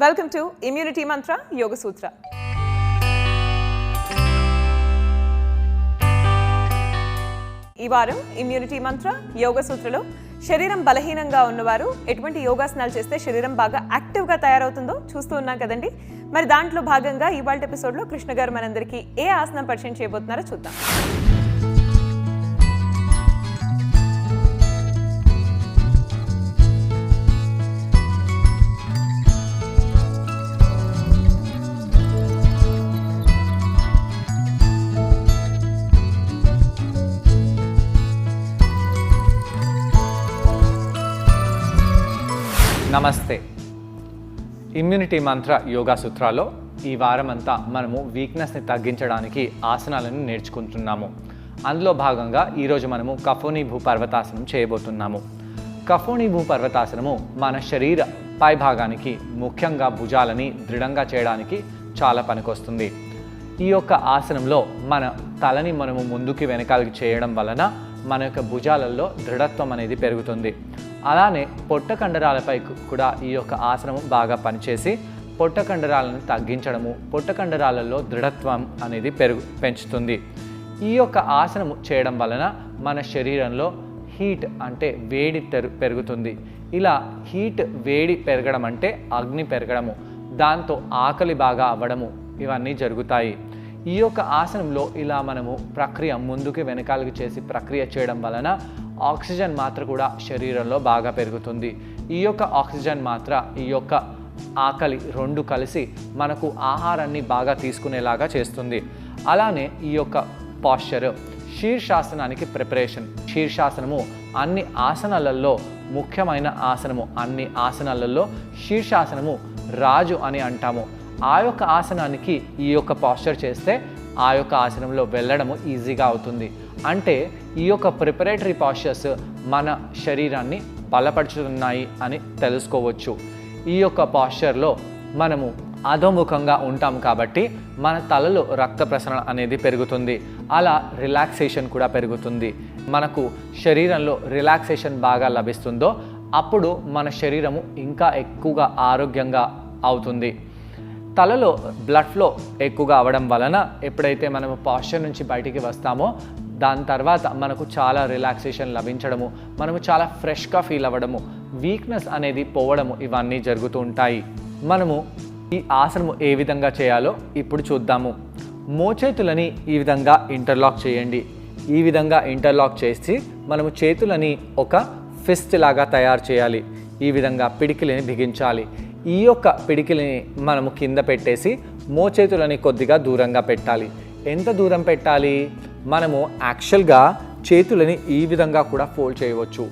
Welcome to Immunity Mantra Yoga Sutra. ఈ వారం immunity మంత్ర యోగ సూత్రలో శరీరం బలహీనంగా ఉన్నవారు ఎటువంటి యోగాసనాలు చేస్తే శరీరం బాగా యాక్టివ్గా తయారవుతుందో చూస్తూ ఉన్నాం కదండి. మరి దాంట్లో భాగంగా ఇవాళ ఎపిసోడ్లో కృష్ణ గారు మనందరికీ ఏ ఆసనం పరిచయం చేయబోతున్నారో చూద్దాం. నమస్తే. ఇమ్యూనిటీ మంత్ర యోగా సూత్రాలో ఈ వారం అంతా మనము వీక్నెస్ని తగ్గించడానికి ఆసనాలను నేర్చుకుంటున్నాము. అందులో భాగంగా ఈరోజు మనము కఫోని భూపర్వతాసనం చేయబోతున్నాము. కఫోని భూపర్వతాసనము మన శరీర పై భాగానికి ముఖ్యంగా భుజాలని దృఢంగా చేయడానికి చాలా పనికొస్తుంది. ఈ యొక్క ఆసనంలో మన తలని మనము ముందుకి వెనకాలకి చేయడం వలన మన యొక్క భుజాలలో దృఢత్వం అనేది పెరుగుతుంది. అలానే పొట్ట కండరాలపై కూడా ఈ యొక్క ఆసనము బాగా పనిచేసి పొట్ట కండరాలను తగ్గించడము, పొట్ట కండరాలలో దృఢత్వం అనేది పెంచుతుంది. ఈ యొక్క ఆసనము చేయడం వలన మన శరీరంలో హీట్ అంటే వేడి పెరుగుతుంది. ఇలా హీట్ వేడి పెరగడం అంటే అగ్ని పెరగడము, దాంతో ఆకలి బాగా అవ్వడము ఇవన్నీ జరుగుతాయి. ఈ యొక్క ఆసనంలో ఇలా మనము ప్రక్రియ ముందుకి వెనకాలకి చేసి ప్రక్రియ చేయడం వలన ఆక్సిజన్ మాత్ర కూడా శరీరంలో బాగా పెరుగుతుంది. ఈ యొక్క ఆక్సిజన్ మాత్ర, ఈ యొక్క ఆకలి రెండు కలిసి మనకు ఆహారాన్ని బాగా తీసుకునేలాగా చేస్తుంది. అలానే ఈ యొక్క పాశ్చర్ శీర్షాసనానికి ప్రిపరేషన్. శీర్షాసనము అన్ని ఆసనాలలో ముఖ్యమైన ఆసనము. అన్ని ఆసనాలలో శీర్షాసనము రాజు అని అంటాము. ఆ యొక్క ఆసనానికి ఈ యొక్క పాశ్చర్ చేస్తే ఆ యొక్క ఆసనంలో వెళ్ళడము ఈజీగా అవుతుంది. అంటే ఈ యొక్క ప్రిపరేటరీ పాశ్చర్స్ మన శరీరాన్ని బలపరుచుతున్నాయి అని తెలుసుకోవచ్చు. ఈ యొక్క పాశ్చర్లో మనము అధోముఖంగా ఉంటాం కాబట్టి మన తలలో రక్త ప్రసరణ అనేది పెరుగుతుంది. అలా రిలాక్సేషన్ కూడా పెరుగుతుంది. మనకు శరీరంలో రిలాక్సేషన్ బాగా లభిస్తుందో అప్పుడు మన శరీరము ఇంకా ఎక్కువగా ఆరోగ్యంగా అవుతుంది. తలలో బ్లడ్ ఫ్లో ఎక్కువగా అవ్వడం వలన ఎప్పుడైతే మనము పాశ్చర్ నుంచి బయటికి వస్తామో దాని తర్వాత మనకు చాలా రిలాక్సేషన్ లభించడము, మనము చాలా ఫ్రెష్గా ఫీల్ అవ్వడము, వీక్నెస్ అనేది పోవడము ఇవన్నీ జరుగుతూ ఉంటాయి. మనము ఈ ఆసనము ఏ విధంగా చేయాలో ఇప్పుడు చూద్దాము. మోచేతులని ఈ విధంగా ఇంటర్లాక్ చేయండి. ఈ విధంగా ఇంటర్లాక్ చేసి మనము చేతులని ఒక ఫిస్ట్ లాగా తయారు చేయాలి. ఈ విధంగా పిడికిలని బిగించాలి. ఈ యొక్క పిడికిలని మనము కింద పెట్టేసి మోచేతులని కొద్దిగా దూరంగా పెట్టాలి. ఎంత దూరం పెట్టాలి? మనము యాక్చువల్గా చేతులని ఈ విధంగా కూడా ఫోల్డ్ చేయవచ్చు.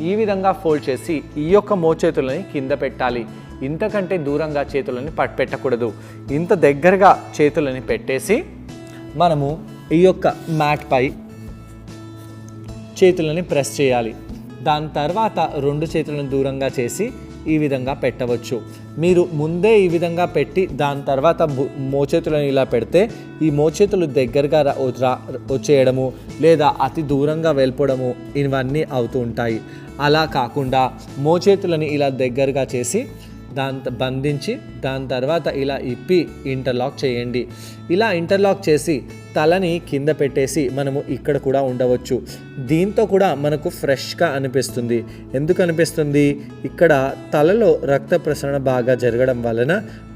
ఈ విధంగా ఫోల్డ్ చేసి ఈ యొక్క మోచేతులని కింద పెట్టాలి. ఇంతకంటే దూరంగా చేతులని పెట్టకూడదు. ఇంత దగ్గరగా చేతులని పెట్టేసి మనము ఈ యొక్క మ్యాట్ పై చేతులని ప్రెస్ చేయాలి. దాని తర్వాత రెండు చేతులను దూరంగా చేసి ఈ విధంగా పెట్టవచ్చు. మీరు ముందే ఈ విధంగా పెట్టి దాని తర్వాత మోచేతులను ఇలా పెడితే ఈ మోచేతులు దగ్గరగా వచ్చేయడము లేదా అతి దూరంగా వెళ్ళిపోవడము ఇవన్నీ అవుతూ ఉంటాయి. అలా కాకుండా మోచేతులని ఇలా దగ్గరగా చేసి బంధించి దాని తర్వాత ఇలా ఇప్పి ఇంటర్లాక్ చేయండి. ఇలా ఇంటర్లాక్ చేసి తలని కింద పెట్టేసి మనము ఇక్కడ కూడా ఉండవచ్చు. దీంతో కూడా మనకు ఫ్రెష్గా అనిపిస్తుంది. ఎందుకు అనిపిస్తుంది? ఇక్కడ తలలో రక్త ప్రసరణ బాగా జరగడం వలన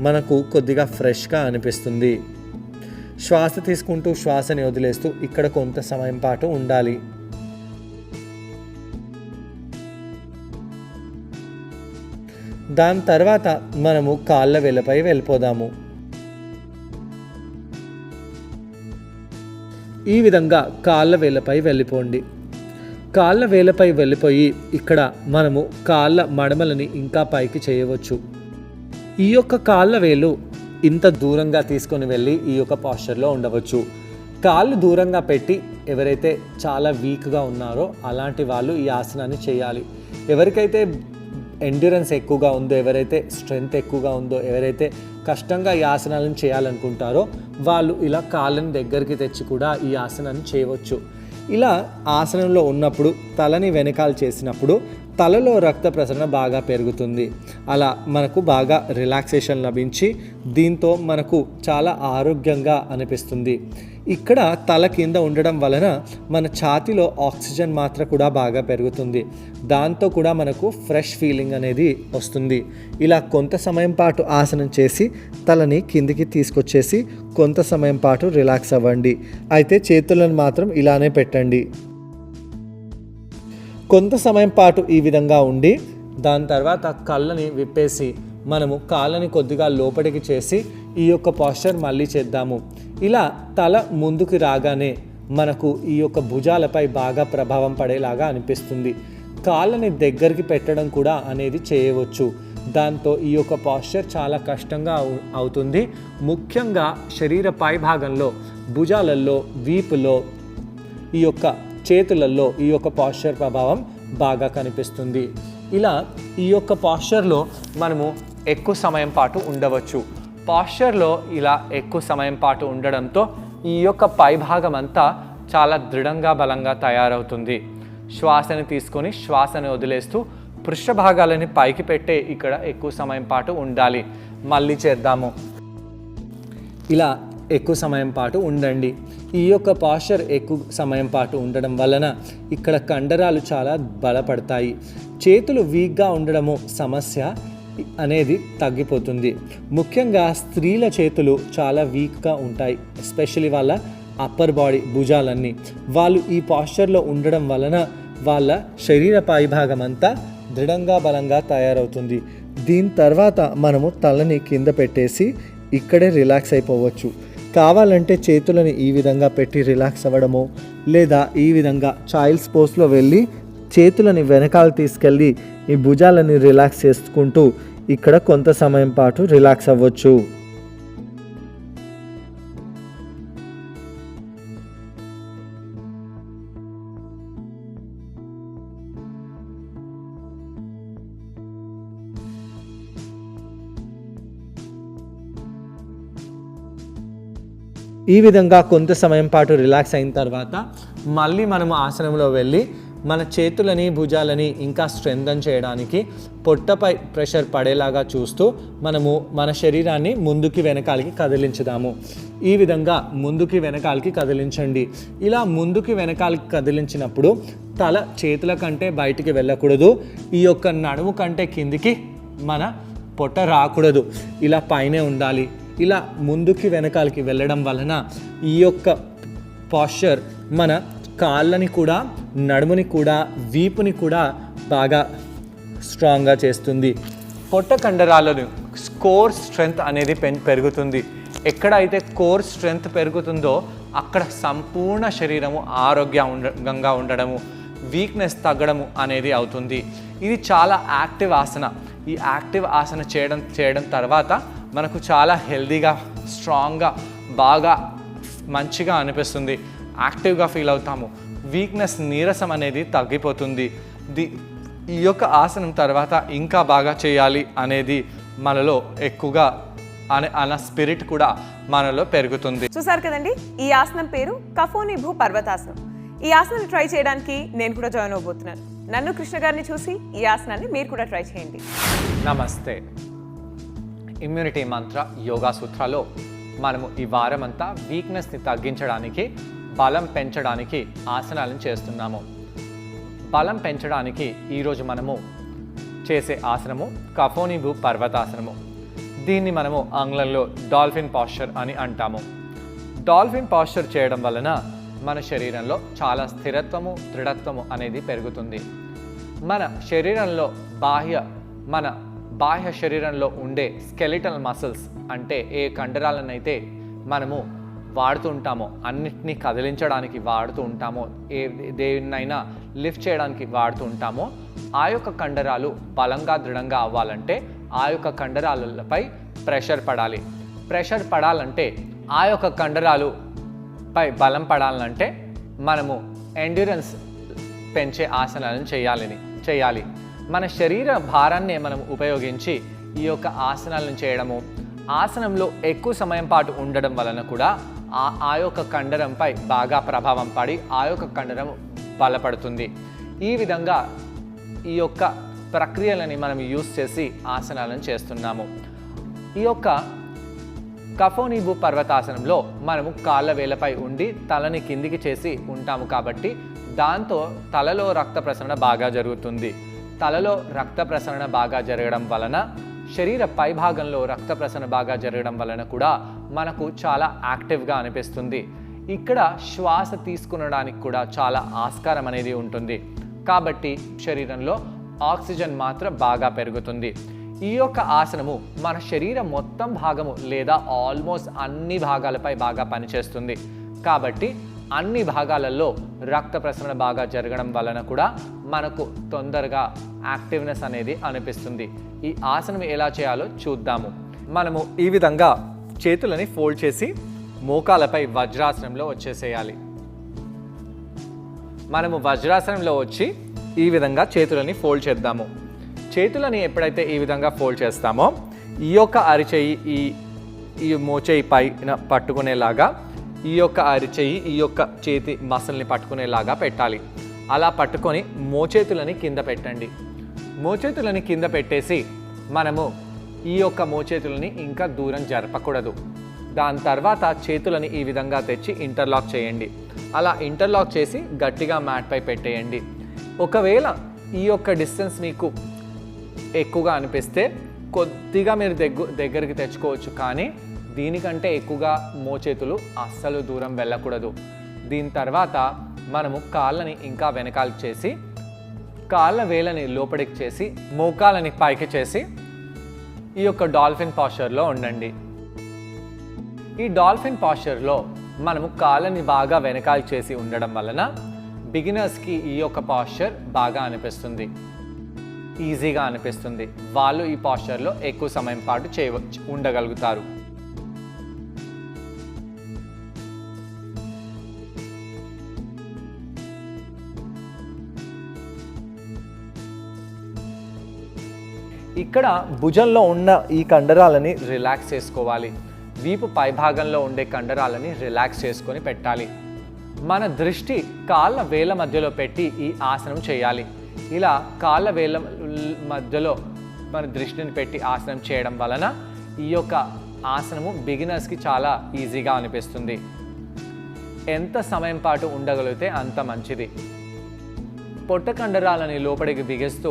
మనకు కొద్దిగా ఫ్రెష్గా అనిపిస్తుంది. శ్వాస తీసుకుంటూ శ్వాసని వదిలేస్తూ ఇక్కడ కొంత సమయం పాటు ఉండాలి. దాని తర్వాత మనము కాళ్ళ వేళ్ళపై వెళ్ళిపోదాము. ఈ విధంగా కాళ్ళ వేళ్ళపై వెళ్ళిపోండి. కాళ్ళ వేళ్ళపై వెళ్ళిపోయి ఇక్కడ మనము కాళ్ళ మడమలని ఇంకా పైకి చేయవచ్చు. ఈ యొక్క కాళ్ళ వేలు ఇంత దూరంగా తీసుకొని వెళ్ళి ఈ యొక్క పాశ్చర్లో ఉండవచ్చు. కాళ్ళు దూరంగా పెట్టి ఎవరైతే చాలా వీక్గా ఉన్నారో అలాంటి వాళ్ళు ఈ ఆసనాన్ని చేయాలి. ఎవరికైతే ఎండ్యూరెన్స్ ఎక్కువగా ఉందో, ఎవరైతే స్ట్రెంగ్త్ ఎక్కువగా ఉందో, ఎవరైతే కష్టంగా ఈ ఆసనాలను చేయాలనుకుంటారో వాళ్ళు ఇలా కాళ్ళని దగ్గరికి తెచ్చి కూడా ఈ ఆసనాన్ని చేయవచ్చు. ఇలా ఆసనంలో ఉన్నప్పుడు తలని వెనకాల చేసినప్పుడు తలలో రక్త ప్రసరణ బాగా పెరుగుతుంది. అలా మనకు బాగా రిలాక్సేషన్ లభించి దీంతో మనకు చాలా ఆరోగ్యంగా అనిపిస్తుంది. ఇక్కడ తల కింద ఉండడం వలన మన ఛాతీలో ఆక్సిజన్ మాత్ర కూడా బాగా పెరుగుతుంది. దాంతో కూడా మనకు ఫ్రెష్ ఫీలింగ్ అనేది వస్తుంది. ఇలా కొంత సమయం పాటు ఆసనం చేసి తలని కిందికి తీసుకొచ్చేసి కొంత సమయం పాటు రిలాక్స్ అవ్వండి. అయితే చేతులను మాత్రం ఇలానే పెట్టండి. కొంత సమయం పాటు ఈ విధంగా ఉండి దాని తర్వాత కళ్ళని విప్పేసి మనము కాళ్ళని కొద్దిగా లోపలికి చేసి ఈ యొక్క పోస్చర్ మళ్ళీ చేద్దాము. ఇలా తల ముందుకు రాగానే మనకు ఈ యొక్క భుజాలపై బాగా ప్రభావం పడేలాగా అనిపిస్తుంది. కాళ్ళని దగ్గరికి పెట్టడం కూడా అనేది చేయవచ్చు. దాంతో ఈ యొక్క పోస్చర్ చాలా కష్టంగా అవుతుంది. ముఖ్యంగా శరీర పై భాగంలో, భుజాలలో, వీపులో, ఈ యొక్క చేతులలో ఈ యొక్క పోస్చర్ ప్రభావం బాగా కనిపిస్తుంది. ఇలా ఈ యొక్క పోస్చర్లో మనము ఎక్కువ సమయం పాటు ఉండవచ్చు. పోస్చర్లో ఇలా ఎక్కువ సమయం పాటు ఉండడంతో ఈ యొక్క పైభాగం అంతా చాలా దృఢంగా బలంగా తయారవుతుంది. శ్వాసని తీసుకొని శ్వాసని వదిలేస్తూ పృష్ఠభాగాలని పైకి పెట్టే ఇక్కడ ఎక్కువ సమయం పాటు ఉండాలి. మళ్ళీ చేద్దాము. ఇలా ఎక్కువ సమయం పాటు ఉండండి. ఈ యొక్క పోస్చర్ ఎక్కువ సమయం పాటు ఉండడం వలన ఇక్కడ కండరాలు చాలా బలపడతాయి. చేతులు వీక్గా ఉండడము సమస్య అనేది తగ్గిపోతుంది. ముఖ్యంగా స్త్రీల చేతులు చాలా వీక్గా ఉంటాయి, ఎస్పెషలీ వాళ్ళ అప్పర్ బాడీ, భుజాలన్నీ. వాళ్ళు ఈ పోస్చర్లో ఉండడం వలన వాళ్ళ శరీర పైభాగం అంతా దృఢంగా బలంగా తయారవుతుంది. దీని తర్వాత మనము తలని కింద పెట్టేసి ఇక్కడే రిలాక్స్ అయిపోవచ్చు. కావాలంటే చేతులని ఈ విధంగా పెట్టి రిలాక్స్ అవ్వడము, లేదా ఈ విధంగా చైల్డ్స్ పోస్లో వెళ్ళి చేతులని వెనకాల తీసుకెళ్ళి ఈ భుజాలని రిలాక్స్ చేసుకుంటూ ఇక్కడ కొంత సమయం పాటు రిలాక్స్ అవ్వచ్చు. ఈ విధంగా కొంత సమయం పాటు రిలాక్స్ అయిన తర్వాత మళ్ళీ మనము ఆసనంలో వెళ్ళి మన చేతులని, భుజాలని ఇంకా స్ట్రెంథన్ చేయడానికి పొట్టపై ప్రెషర్ పడేలాగా చూస్తూ మనము మన శరీరాన్ని ముందుకి వెనకాలకి కదిలించుదాము. ఈ విధంగా ముందుకి వెనకాలకి కదిలించండి. ఇలా ముందుకి వెనకాలకి కదిలించినప్పుడు తల చేతుల కంటే బయటికి వెళ్ళకూడదు. ఈ యొక్క నడుము కంటే కిందికి మన పొట్ట రాకూడదు, ఇలా పైనే ఉండాలి. ఇలా ముందుకి వెనకాలకి వెళ్ళడం వలన ఈ యొక్క పోస్చర్ మన కాళ్ళని కూడా, నడుముని కూడా, వీపుని కూడా బాగా స్ట్రాంగ్గా చేస్తుంది. పొట్ట కండరాలను కోర్ స్ట్రెంగ్త్ అనేది పెరుగుతుంది. ఎక్కడైతే కోర్ స్ట్రెంగ్త్ పెరుగుతుందో అక్కడ సంపూర్ణ శరీరము ఆరోగ్యంగా ఉండడము, వీక్నెస్ తగ్గడము అనేది అవుతుంది. ఇది చాలా యాక్టివ్ ఆసన. ఈ యాక్టివ్ ఆసన చేయడం తర్వాత మనకు చాలా హెల్దీగా, స్ట్రాంగ్గా, బాగా మంచిగా అనిపిస్తుంది. యాక్టివ్గా ఫీల్ అవుతాము. వీక్నెస్, నీరసం అనేది తగ్గిపోతుంది. ఈ యొక్క ఆసనం తర్వాత ఇంకా బాగా చేయాలి అనేది మనలో ఎక్కువగా అన్న స్పిరిట్ కూడా మనలో పెరుగుతుంది. చూసారు కదండి, ఈ ఆసనం పేరు కఫోని భూ పర్వతాసనం. ఈ ఆసనం ట్రై చేయడానికి నేను కూడా జాయిన్ అవబోతున్నాను. నన్ను కృష్ణ గారిని చూసి ఈ ఆసనాన్ని మీరు కూడా ట్రై చేయండి. నమస్తే. ఇమ్యూనిటీ మంత్ర యోగా సూత్రాలో మనము ఈ వారం అంతా వీక్నెస్ని తగ్గించడానికి, బలం పెంచడానికి ఆసనాలను చేస్తున్నాము. బలం పెంచడానికి ఈరోజు మనము చేసే ఆసనము కఫోని భూ పర్వతాసనము. దీన్ని మనము ఆంగ్లంలో డాల్ఫిన్ పోస్చర్ అని అంటాము. డాల్ఫిన్ పోస్చర్ చేయడం వలన మన శరీరంలో చాలా స్థిరత్వము, దృఢత్వము అనేది పెరుగుతుంది. మన శరీరంలో బాహ్య శరీరంలో ఉండే స్కెలిటల్ మసిల్స్ అంటే ఏ కండరాలనైతే మనము వాడుతూ ఉంటామో, అన్నిటినీ కదిలించడానికి వాడుతూ ఉంటామో, దేన్నైనా లిఫ్ట్ చేయడానికి వాడుతూ ఉంటామో, ఆ యొక్క కండరాలు బలంగా, దృఢంగా అవ్వాలంటే ఆ యొక్క కండరాలపై ప్రెషర్ పడాలి. ప్రెషర్ పడాలంటే, ఆ యొక్క కండరాలుపై బలం పడాలంటే మనము ఎండ్యూరెన్స్ పెంచే ఆసనాలను చేయాలి. మన శరీర భారాన్ని మనం ఉపయోగించి ఈ యొక్క ఆసనాలను చేయడము, ఆసనంలో ఎక్కువ సమయం పాటు ఉండడం వలన కూడా ఆ యొక్క కండరంపై బాగా ప్రభావం పడి ఆ యొక్క కండరం బలపడుతుంది. ఈ విధంగా ఈ యొక్క ప్రక్రియలని మనం యూస్ చేసి ఆసనాలను చేస్తున్నాము. ఈ యొక్క కఫోనీబు పర్వతాసనంలో మనము కాళ్ళ వేలపై ఉండి తలని కిందికి చేసి ఉంటాము కాబట్టి దాంతో తలలో రక్త ప్రసరణ బాగా జరుగుతుంది. తలలో రక్త ప్రసరణ బాగా జరగడం వలన శరీర పైభాగంలో రక్త ప్రసరణ బాగా జరగడం వలన కూడా మనకు చాలా యాక్టివ్గా అనిపిస్తుంది. ఇక్కడ శ్వాస తీసుకునడానికి కూడా చాలా ఆస్కారం అనేది ఉంటుంది కాబట్టి శరీరంలో ఆక్సిజన్ మాత్రం బాగా పెరుగుతుంది. ఈ యొక్క ఆసనము మన శరీరం మొత్తం భాగము లేదా ఆల్మోస్ట్ అన్ని భాగాలపై బాగా పనిచేస్తుంది కాబట్టి అన్ని భాగాలలో రక్త ప్రసరణ బాగా జరగడం వలన కూడా మనకు తొందరగా యాక్టివ్నెస్ అనేది అనిపిస్తుంది. ఈ ఆసనం ఎలా చేయాలో చూద్దాము. మనము ఈ విధంగా చేతులని ఫోల్డ్ చేసి మోకాలపై వజ్రాసనంలో వచ్చేసేయాలి. మనము వజ్రాసనంలో వచ్చి ఈ విధంగా చేతులని ఫోల్డ్ చేద్దాము. చేతులని ఎప్పుడైతే ఈ విధంగా ఫోల్డ్ చేస్తామో ఈ యొక్క అరిచెయ్యి ఈ మోచేయి పైన పట్టుకునేలాగా, ఈ యొక్క అరిచెయ్యి ఈ యొక్క చేతి మసల్ని పట్టుకునేలాగా పెట్టాలి. అలా పట్టుకొని మోచేతులని కింద పెట్టండి. మోచేతులని కింద పెట్టేసి మనము ఈ యొక్క మోచేతులని ఇంకా దూరం జరపకూడదు. దాని తర్వాత చేతులని ఈ విధంగా తెచ్చి ఇంటర్లాక్ చేయండి. అలా ఇంటర్లాక్ చేసి గట్టిగా మ్యాట్పై పెట్టేయండి. ఒకవేళ ఈ యొక్క డిస్టెన్స్ మీకు ఎక్కువగా అనిపిస్తే కొద్దిగా మీరు దగ్గరికి తెచ్చుకోవచ్చు, కానీ దీనికంటే ఎక్కువగా మోచేతులు అస్సలు దూరం వెళ్ళకూడదు. దీని తర్వాత మనము కాళ్ళని ఇంకా వెనకాలకు చేసి కాళ్ళ వేలని లోపలికి చేసి మోకాలని పైకి చేసి ఈ యొక్క డాల్ఫిన్ పాస్చర్లో ఉండండి. ఈ డాల్ఫిన్ పాస్చర్లో మనము కాళ్ళని బాగా వెనకాల చేసి ఉండడం వలన బిగినర్స్కి ఈ యొక్క పాస్చర్ బాగా అనిపిస్తుంది, ఈజీగా అనిపిస్తుంది. వాళ్ళు ఈ పాస్చర్లో ఎక్కువ సమయం పాటు ఉండగలుగుతారు. ఇక్కడ భుజంలో ఉన్న ఈ కండరాలని రిలాక్స్ చేసుకోవాలి. వీపు పైభాగంలో ఉండే కండరాలని రిలాక్స్ చేసుకొని పెట్టాలి. మన దృష్టి కాళ్ళ వేల మధ్యలో పెట్టి ఈ ఆసనం చేయాలి. ఇలా కాళ్ళ వేల మధ్యలో మన దృష్టిని పెట్టి ఆసనం చేయడం వలన ఈ యొక్క ఆసనము బిగినర్స్కి చాలా ఈజీగా అనిపిస్తుంది. ఎంత సమయం పాటు ఉండగలిగితే అంత మంచిది. పొట్ట కండరాలని లోపలికి బిగిస్తూ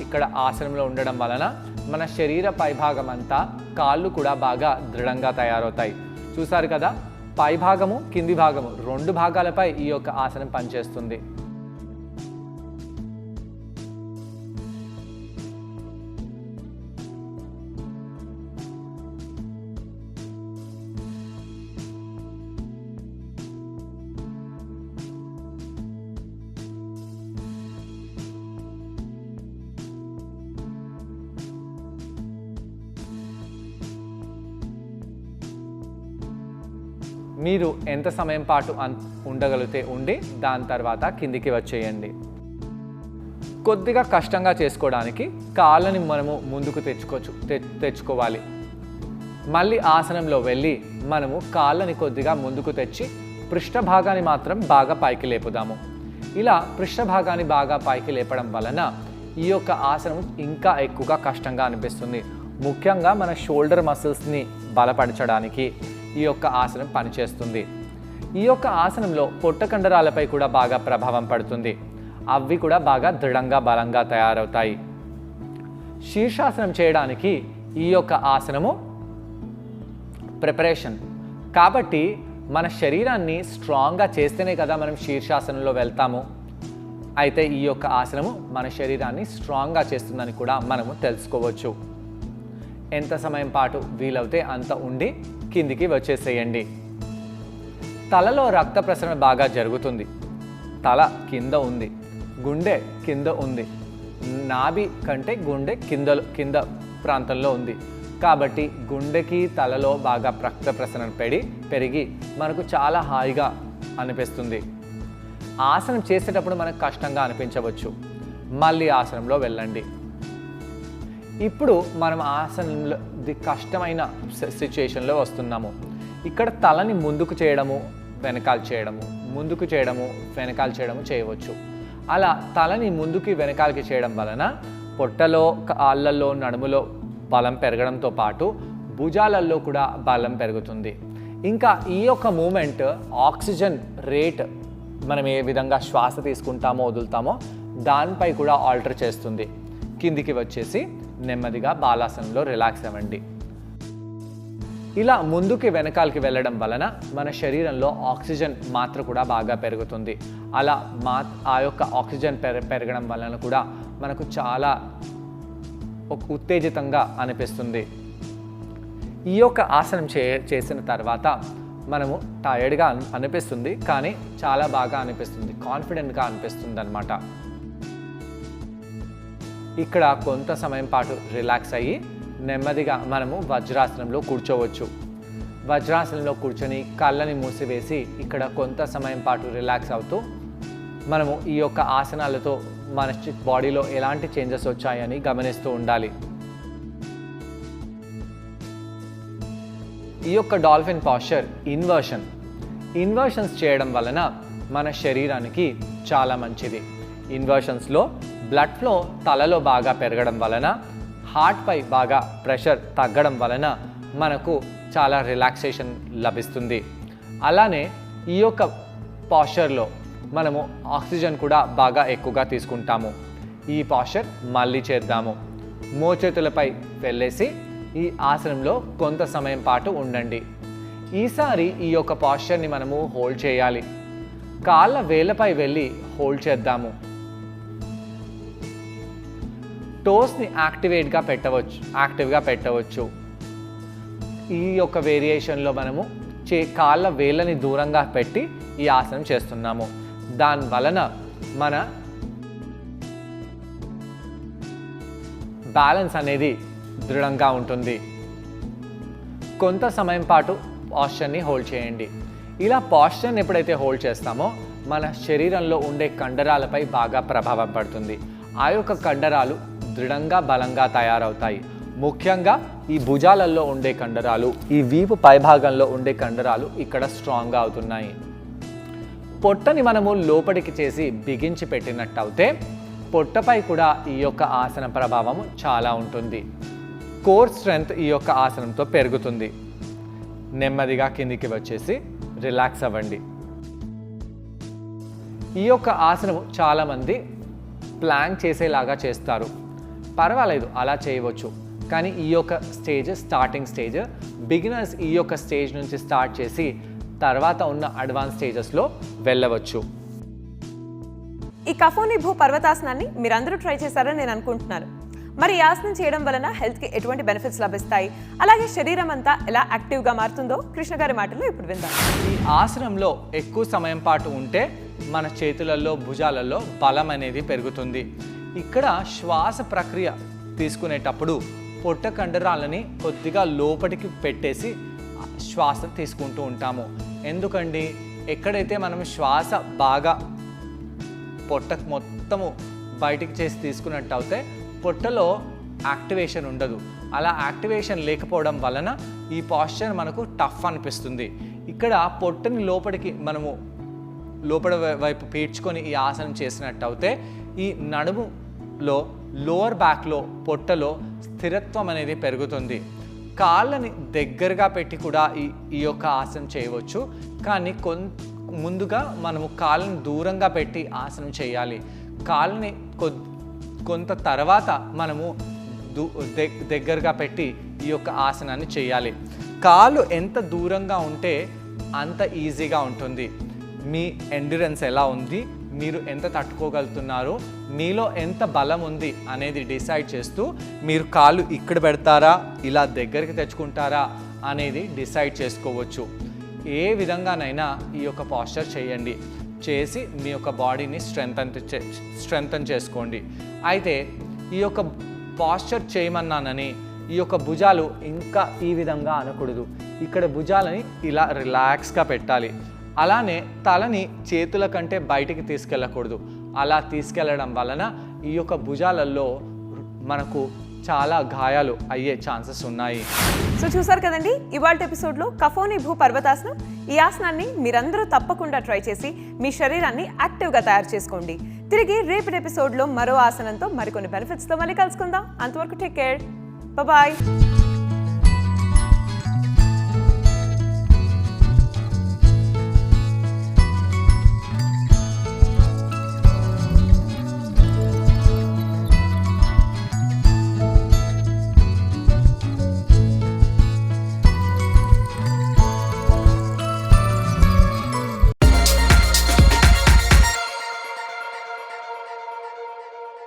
ఇక్కడ ఆసనంలో ఉండడం వలన మన శరీర పైభాగం అంతా కాళ్ళు కూడా బాగా దృఢంగా తయారవుతాయి. చూసారు కదా, పైభాగము కింది భాగము రెండు భాగాలపై ఈ యొక్క ఆసనం పనిచేస్తుంది. మీరు ఎంత సమయం పాటు ఉండగలిగితే ఉండి దాని తర్వాత కిందికి వచ్చేయండి. కొద్దిగా కష్టంగా చేసుకోవడానికి కాళ్ళని మనము ముందుకు తెచ్చుకోవాలి. మళ్ళీ ఆసనంలో వెళ్ళి మనము కాళ్ళని కొద్దిగా ముందుకు తెచ్చి పృష్ఠభాగాన్ని మాత్రం బాగా పైకి లేపుదాము. ఇలా పృష్ఠభాగాన్ని బాగా పైకి లేపడం వలన ఈ యొక్క ఆసనం ఇంకా ఎక్కువగా కష్టంగా అనిపిస్తుంది. ముఖ్యంగా మన షోల్డర్ మసిల్స్ని బలపరచడానికి ఈ యొక్క ఆసనం పనిచేస్తుంది. ఈ యొక్క ఆసనంలో పొట్ట కండరాలపై కూడా బాగా ప్రభావం పడుతుంది. అవి కూడా బాగా దృఢంగా బలంగా తయారవుతాయి. శీర్షాసనం చేయడానికి ఈ యొక్క ఆసనము ప్రిపరేషన్ కాబట్టి మన శరీరాన్ని స్ట్రాంగ్గా చేస్తేనే కదా మనం శీర్షాసనంలో వెళ్తాము. అయితే ఈ యొక్క ఆసనము మన శరీరాన్ని స్ట్రాంగ్గా చేస్తుందని కూడా మనము తెలుసుకోవచ్చు. ఎంత సమయం పాటు వీలవుతే అంత ఉండి కిందికి వచ్చేసేయండి. తలలో రక్త ప్రసరణ బాగా జరుగుతుంది. తల కింద ఉంది, గుండె కింద ఉంది, నాభి కంటే గుండె కింద ప్రాంతంలో ఉంది కాబట్టి గుండెకి తలలో బాగా రక్త ప్రసరణ పెరిగి మనకు చాలా హాయిగా అనిపిస్తుంది. ఆసనం చేసేటప్పుడు మనకు కష్టంగా అనిపించవచ్చు. మళ్ళీ ఆసనంలో వెళ్ళండి. ఇప్పుడు మనం ఆసనంలో కష్టమైన సిచ్యుయేషన్లో వస్తున్నాము. ఇక్కడ తలని ముందుకు చేయడము వెనకాల చేయడము, ముందుకు చేయడము వెనకాల చేయడము చేయవచ్చు. అలా తలని ముందుకి వెనకాలకి చేయడం వలన పొట్టలో, కాళ్ళల్లో, నడుములో బలం పెరగడంతో పాటు భుజాలలో కూడా బలం పెరుగుతుంది. ఇంకా ఈ యొక్క మూమెంట్ ఆక్సిజన్ రేట్ మనం ఏ విధంగా శ్వాస తీసుకుంటామో వదులుతామో దానిపై కూడా ఆల్టర్ చేస్తుంది. కిందికి వచ్చేసి నెమ్మదిగా బాలాసనంలో రిలాక్స్ అవ్వండి. ఇలా ముందుకి వెనకాలకి వెళ్ళడం వలన మన శరీరంలో ఆక్సిజన్ మాత్ర కూడా బాగా పెరుగుతుంది. అలా ఆ యొక్క ఆక్సిజన్ పెరగడం వలన కూడా మనకు చాలా ఉత్తేజితంగా అనిపిస్తుంది. ఈ యొక్క ఆసనం చేసిన తర్వాత మనము టైర్డ్గా అనిపిస్తుంది, కానీ చాలా బాగా అనిపిస్తుంది, కాన్ఫిడెంట్గా అనిపిస్తుంది అన్నమాట. ఇక్కడ కొంత సమయం పాటు రిలాక్స్ అయ్యి నెమ్మదిగా మనము వజ్రాసనంలో కూర్చోవచ్చు. వజ్రాసనంలో కూర్చొని కళ్ళని మూసివేసి ఇక్కడ కొంత సమయం పాటు రిలాక్స్ అవుతూ మనము ఈ యొక్క ఆసనాలతో మన బాడీలో ఎలాంటి చేంజెస్ వచ్చాయని గమనిస్తూ ఉండాలి. ఈ యొక్క డాల్ఫిన్ పాస్చర్ ఇన్వర్షన్స్ చేయడం వలన మన శరీరానికి చాలా మంచిది. ఇన్వర్షన్స్లో బ్లడ్ ఫ్లో తలలో బాగా పెరగడం వలన, హార్ట్పై బాగా ప్రెషర్ తగ్గడం వలన మనకు చాలా రిలాక్సేషన్ లభిస్తుంది. అలానే ఈ యొక్క పాస్చర్లో మనము ఆక్సిజన్ కూడా బాగా ఎక్కువగా తీసుకుంటాము. ఈ పాస్చర్ మళ్ళీ చేద్దాము. మోచేతులపై వెళ్ళేసి ఈ ఆసనంలో కొంత సమయం పాటు ఉండండి. ఈసారి ఈ యొక్క పాస్చర్ని మనము హోల్డ్ చేయాలి. కాళ్ళ వేళ్ళపై వెళ్ళి హోల్డ్ చేద్దాము. టోస్ని యాక్టివ్గా పెట్టవచ్చు. ఈ యొక్క వేరియేషన్లో మనము కాళ్ళ వేళ్ళని దూరంగా పెట్టి ఈ ఆసనం చేస్తున్నాము. దాని వలన మన బ్యాలెన్స్ అనేది దృఢంగా ఉంటుంది. కొంత సమయం పాటు పాస్చర్ని హోల్డ్ చేయండి. ఇలా పాస్చర్ని ఎప్పుడైతే హోల్డ్ చేస్తామో మన శరీరంలో ఉండే కండరాలపై బాగా ప్రభావం పడుతుంది. ఆ యొక్క కండరాలు దృఢంగా, బలంగా తయారవుతాయి. ముఖ్యంగా ఈ భుజాలలో ఉండే కండరాలు, ఈ వీపు పైభాగంలో ఉండే కండరాలు ఇక్కడ స్ట్రాంగ్గా అవుతున్నాయి. పొట్టని మనము లోపలికి చేసి బిగించి పెట్టినట్టయితే పొట్టపై కూడా ఈ యొక్క ఆసన ప్రభావం చాలా ఉంటుంది. కోర్ స్ట్రెంగ్త్ ఈ యొక్క ఆసనంతో పెరుగుతుంది. నెమ్మదిగా కిందికి వచ్చేసి రిలాక్స్ అవ్వండి. ఈ యొక్క ఆసనం చాలామంది ప్లాంక్ చేసేలాగా చేస్తారు. పర్వాలేదు, అలా చేయవచ్చు. కానీ ఈ యొక్క స్టార్టింగ్ స్టేజ్, బిగినర్స్ ఈ యొక్క స్టేజ్ నుంచి స్టార్ట్ చేసి తర్వాత ఉన్న అడ్వాన్స్ స్టేజెస్లో వెళ్ళవచ్చు. ఈ కఫోని భూ పర్వతాసనాన్ని మీరందరూ ట్రై చేశారని నేను అనుకుంటున్నాను. మరి ఈ ఆసనం చేయడం వలన హెల్త్కి ఎటువంటి బెనిఫిట్స్ లభిస్తాయి, అలాగే శరీరం అంతా ఎలా యాక్టివ్గా మారుతుందో కృష్ణ గారి మాటల్లో ఇప్పుడు విందాం. ఈ ఆసనంలో ఎక్కువ సమయం పాటు ఉంటే మన చేతులలో, భుజాలలో బలం అనేది పెరుగుతుంది. ఇక్కడ శ్వాస ప్రక్రియ తీసుకునేటప్పుడు పొట్ట కండరాలని కొద్దిగా లోపలికి పెట్టేసి శ్వాస తీసుకుంటూ ఉంటాము. ఎందుకండి, ఎక్కడైతే మనం శ్వాస బాగా పొట్ట మొత్తము బయటికి చేసి తీసుకున్నట్టు అయితే పొట్టలో యాక్టివేషన్ ఉండదు. అలా యాక్టివేషన్ లేకపోవడం వలన ఈ పాస్చర్ మనకు టఫ్ అనిపిస్తుంది. ఇక్కడ పొట్టని లోపలికి మనము లోపల వైపు పీడ్చుకొని ఈ ఆసనం చేసినట్టు అయితే ఈ నడుములో, లోవర్ బ్యాక్లో, పొట్టలో స్థిరత్వం అనేది పెరుగుతుంది. కాళ్ళని దగ్గరగా పెట్టి కూడా ఈ యొక్క ఆసనం చేయవచ్చు. కానీ ముందుగా మనము కాళ్ళని దూరంగా పెట్టి ఆసనం చేయాలి. కాళ్ళని కొంత తర్వాత మనము దగ్గరగా పెట్టి ఈ యొక్క ఆసనాన్ని చేయాలి. కాళ్ళు ఎంత దూరంగా ఉంటే అంత ఈజీగా ఉంటుంది. మీ ఎండ్యూరెన్స్ ఎలా ఉంది, మీరు ఎంత తట్టుకోగలుగుతున్నారో, మీలో ఎంత బలం ఉంది అనేది డిసైడ్ చేస్తూ మీరు కాళ్ళు ఇక్కడ పెడతారా, ఇలా దగ్గరికి తెచ్చుకుంటారా అనేది డిసైడ్ చేసుకోవచ్చు. ఏ విధంగానైనా ఈ యొక్క పాస్చర్ చేయండి. చేసి మీ యొక్క బాడీని స్ట్రెంగ్తన్ చేసుకోండి. అయితే ఈ యొక్క పాస్చర్ చేయమన్నానని ఈ యొక్క భుజాలు ఇంకా ఈ విధంగా అనకూడదు. ఇక్కడ భుజాలని ఇలా రిలాక్స్గా పెట్టాలి. అలానే తలని చేతుల కంటే బయటికి తీసుకెళ్ళకూడదు. అలా తీసుకెళ్ళడం వలన ఈ యొక్క భుజాలలో మనకు చాలా గాయాలు అయ్యే ఛాన్సెస్ ఉన్నాయి. సో చూసారు కదండి, ఇవాళ ఎపిసోడ్లో కఫోని భూ పర్వతాసనం. ఈ ఆసనాన్ని మీరందరూ తప్పకుండా ట్రై చేసి మీ శరీరాన్ని యాక్టివ్గా తయారు చేసుకోండి. తిరిగి రేపటి ఎపిసోడ్లో మరో ఆసనంతో మరికొన్ని బెనిఫిట్స్తో మళ్ళీ కలుసుకుందాం. అంతవరకు టేక్ కేర్, బాయ్.